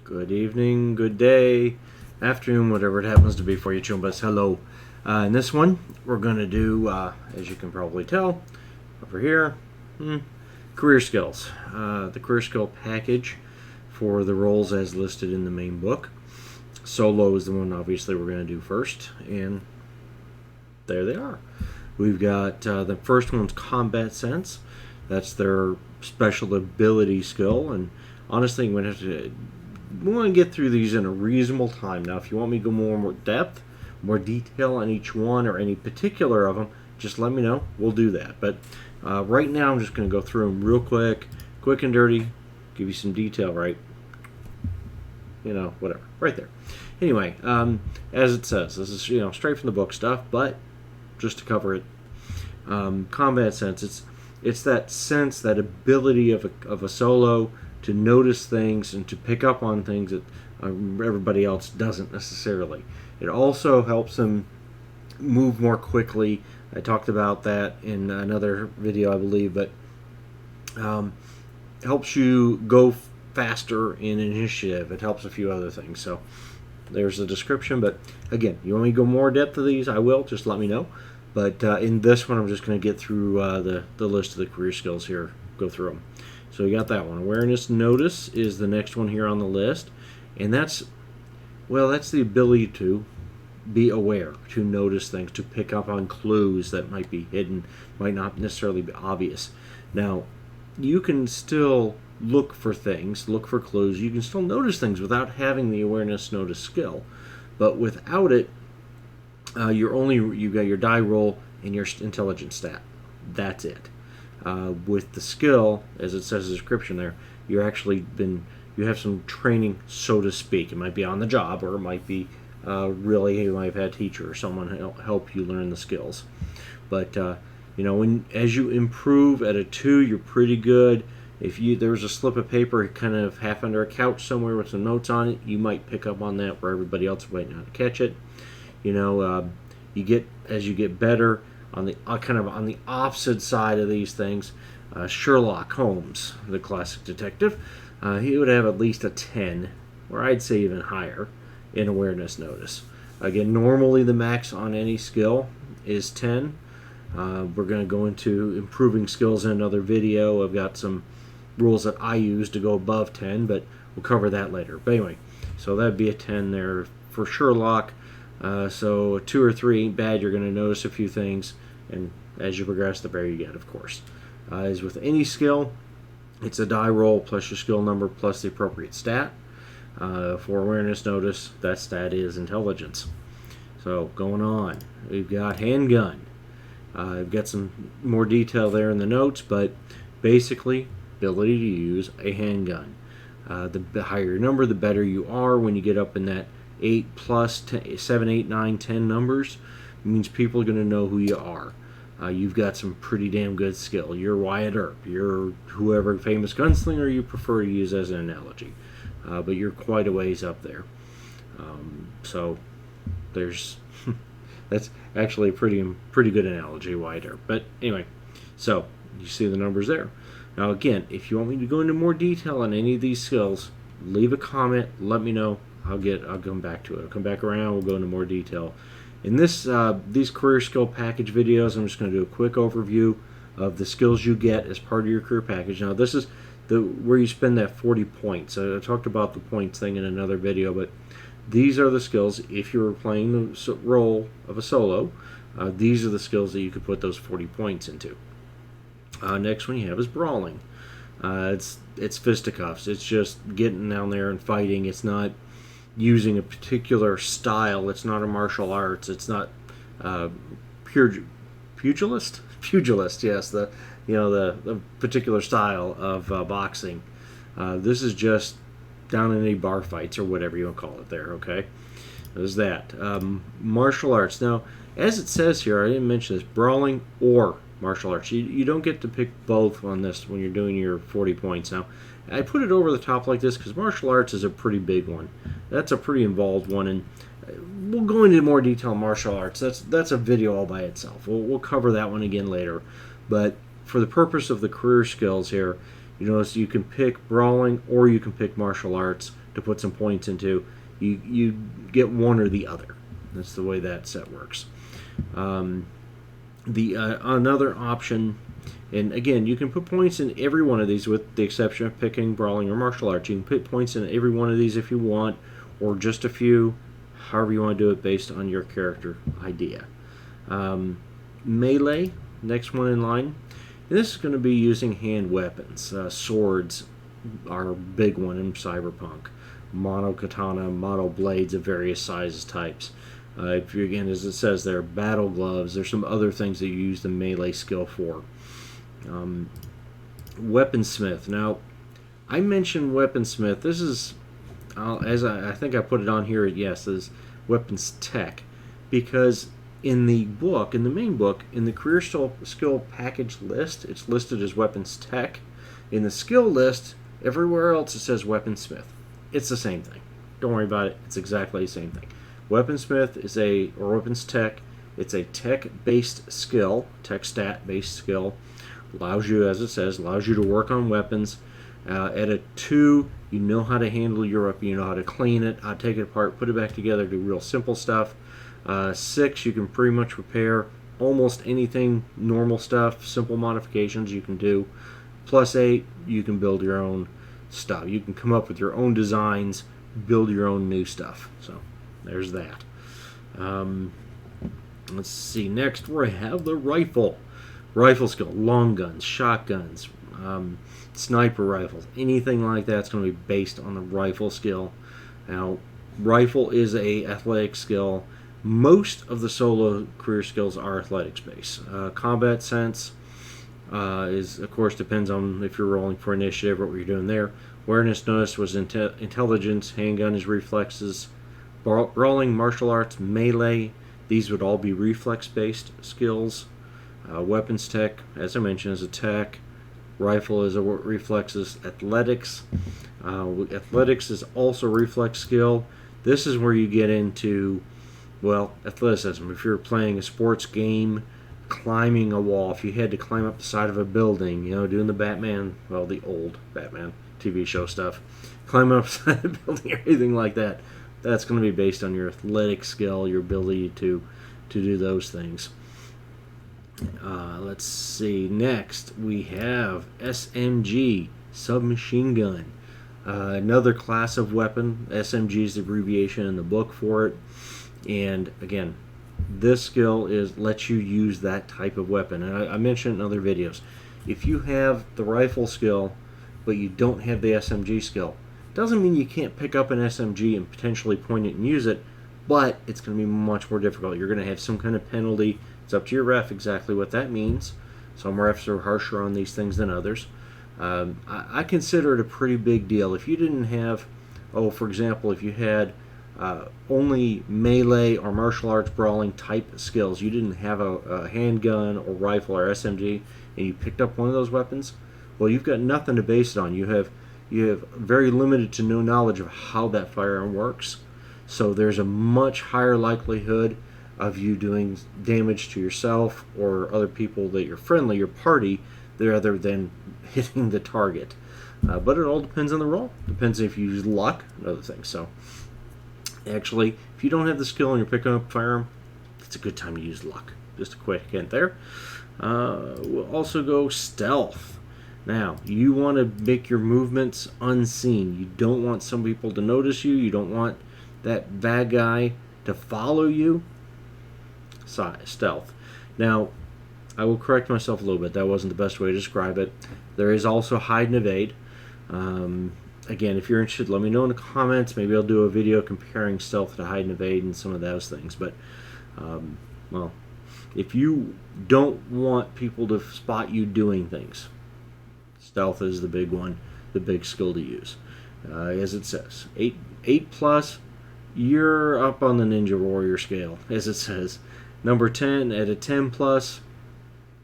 Good evening, good day, afternoon, whatever it happens to be for you, Choombas. Hello. In this one, we're going to do, as you can probably tell, over here, career skills. The career skill package for the roles as listed in the main book. Solo is the one, obviously, we're going to do first, and there they are. We've got the first one's combat sense. That's their special ability skill, and honestly, I'm going to we want to get through these in a reasonable time. Now, if you want me to go more depth, more detail on each one or any particular of them, just let me know. We'll do that. But right now, I'm just going to go through them real quick and dirty, give you some detail, right? You know, whatever, right there. Anyway, as it says, this is straight from the book stuff, but just to cover it, combat sense. It's that sense, that ability of a solo to notice things and to pick up on things that everybody else doesn't necessarily. It also helps them move more quickly. I talked about that in another video, I believe, but helps you go faster in initiative. It helps a few other things. So there's the description, but again, you want me to go more depth of these, I will. Just let me know. But in this one, I'm just going to get through the list of the career skills here, go through them. So we got that one. Awareness notice is the next one here on the list. And that's the ability to be aware, to notice things, to pick up on clues that might be hidden, might not necessarily be obvious. Now, you can still look for things, look for clues. You can still notice things without having the awareness notice skill. But without it, you got your die roll and your intelligence stat. That's it. With the skill, as it says in the description there, you have some training, so to speak. It might be on the job, or it might be you might have had a teacher or someone help you learn the skills. But as you improve at a 2, you're pretty good. If there was a slip of paper kind of half under a couch somewhere with some notes on it, you might pick up on that where everybody else might not catch it. As you get better on the on the opposite side of these things. Sherlock Holmes, the classic detective, he would have at least a 10, or I'd say even higher, in awareness notice. Again, normally the max on any skill is 10. We're going to go into improving skills in another video. I've got some rules that I use to go above 10, but we'll cover that later. But anyway, so that'd be a 10 there for Sherlock. So a 2 or 3 ain't bad. You're going to notice a few things, and as you progress, the better you get, of course. As with any skill, it's a die roll plus your skill number plus the appropriate stat. For awareness notice, that stat is intelligence. So going on, we've got handgun. I've got some more detail there in the notes, but basically, ability to use a handgun. The higher your number, the better you are. When you get up in that 8 plus 10, 7, 8, 9, 10 numbers, it means people are going to know who you are. You've got some pretty damn good skill. You're Wyatt Earp. You're whoever famous gunslinger you prefer to use as an analogy. But you're quite a ways up there. So there's that's actually a pretty good analogy, Wyatt Earp. But anyway, so you see the numbers there. Now again, if you want me to go into more detail on any of these skills, leave a comment. Let me know. I'll come back to it. I'll come back around. We'll go into more detail. In these career skill package videos, I'm just going to do a quick overview of the skills you get as part of your career package. Now, this is where you spend that 40 points. I talked about the points thing in another video, but these are the skills. If you're playing the role of a solo, these are the skills that you could put those 40 points into. Next one you have is brawling. It's fisticuffs. It's just getting down there and fighting. It's not using a particular style. It's not a martial arts. It's not pugilist. Yes, the particular style of boxing. This is just down in any bar fights or whatever you want to call it. There, okay. There's that. Martial arts. Now, as it says here, I didn't mention this: brawling or martial arts. You don't get to pick both on this when you're doing your 40 points. Now, I put it over the top like this because martial arts is a pretty big one. That's a pretty involved one, and we'll go into more detail on martial arts. That's a video all by itself. We'll cover that one again later. But for the purpose of the career skills here, You notice you can pick brawling or you can pick martial arts to put some points into. You get one or the other. That's the way that set works. The another option, and again, you can put points in every one of these with the exception of picking brawling or martial arts. You can put points in every one of these if you want, or just a few, however you want to do it based on your character idea. Melee, next one in line. And this is going to be using hand weapons. Swords are a big one in Cyberpunk. Mono katana, mono blades of various sizes, types. If you, again, as it says there, battle gloves. There's some other things that you use the melee skill for. Weaponsmith. Now, I mentioned Weaponsmith. This is, as I think I put it on here, yes, is weapons tech, because in the book, in the main book, in the career skill package list, it's listed as weapons tech. In the skill list, everywhere else it says weaponsmith. It's the same thing. Don't worry about it. It's exactly the same thing. Weaponsmith is or weapons tech. It's a tech-based skill, tech stat-based skill. Allows you, as it says, allows you to work on weapons. At a 2, you know how to handle your weapon. You know how to clean it, how to take it apart, put it back together, do real simple stuff. 6, you can pretty much repair almost anything, normal stuff, simple modifications you can do. Plus 8, you can build your own stuff. You can come up with your own designs, build your own new stuff. So there's that. Let's see. Next we have the rifle. Rifle skill, long guns, shotguns, sniper rifles, anything like that's going to be based on the rifle skill. Now, rifle is a athletic skill. Most of the solo career skills are athletics based. Combat sense is, of course, depends on if you're rolling for initiative or what you're doing there. Awareness, notice was intelligence. Handgun is reflexes. Brawling, martial arts, melee. These would all be reflex based skills. Weapons tech, as I mentioned, is a tech. Rifle is a reflexes. Athletics. Athletics is also a reflex skill. This is where you get into, well, athleticism. If you're playing a sports game, climbing a wall, if you had to climb up the side of a building, doing the Batman, well, the old Batman TV show stuff, climbing up the side of a building, anything like that, that's going to be based on your athletic skill, your ability to do those things. Let's see. Next, we have SMG, submachine gun. Another class of weapon. SMG is the abbreviation in the book for it. And again, this skill lets you use that type of weapon. And I mentioned in other videos, if you have the rifle skill, but you don't have the SMG skill, doesn't mean you can't pick up an SMG and potentially point it and use it, but it's going to be much more difficult. You're going to have some kind of penalty. It's up to your ref exactly what that means. Some refs are harsher on these things than others. I consider it a pretty big deal. If you didn't have, for example, if you had only melee or martial arts brawling type skills, you didn't have a handgun or rifle or SMG, and you picked up one of those weapons, well, you've got nothing to base it on. You have very limited to no knowledge of how that firearm works. So there's a much higher likelihood of you doing damage to yourself or other people that you're friendly, your party, rather than hitting the target. But it all depends on the roll. Depends if you use luck and other things. So actually, if you don't have the skill and you're picking up a firearm, it's a good time to use luck. Just a quick hint there. We'll also go stealth. Now, you want to make your movements unseen. You don't want some people to notice you. You don't want that bad guy to follow you. Stealth. Now, I will correct myself a little bit. That wasn't the best way to describe it. There is also hide and evade. Again, if you're interested, let me know in the comments. Maybe I'll do a video comparing stealth to hide and evade and some of those things. But, well, if you don't want people to spot you doing things, stealth is the big one, the big skill to use. As it says, 8+, you're up on the Ninja Warrior scale, as it says. Number 10, at a 10+,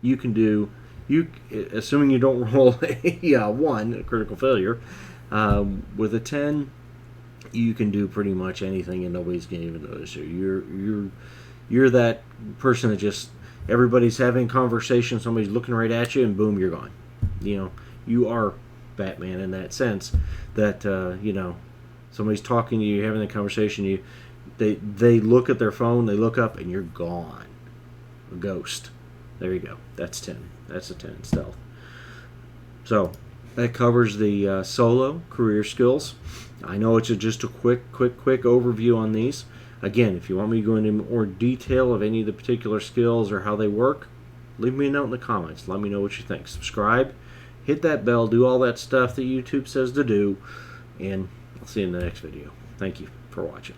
you can do, assuming you don't roll a 1, a critical failure, with a 10, you can do pretty much anything and nobody's going to even notice you. You're that person that just, everybody's having a conversation, somebody's looking right at you, and boom, you're gone. You are Batman in that sense. That you know, somebody's talking to you, having a conversation. They look at their phone, they look up, and you're gone. A ghost. There you go. That's 10. That's a 10 in stealth. So that covers the solo career skills. I know it's just a quick overview on these. Again, if you want me to go into more detail of any of the particular skills or how they work, leave me a note in the comments. Let me know what you think. Subscribe, hit that bell, do all that stuff that YouTube says to do, and I'll see you in the next video. Thank you for watching.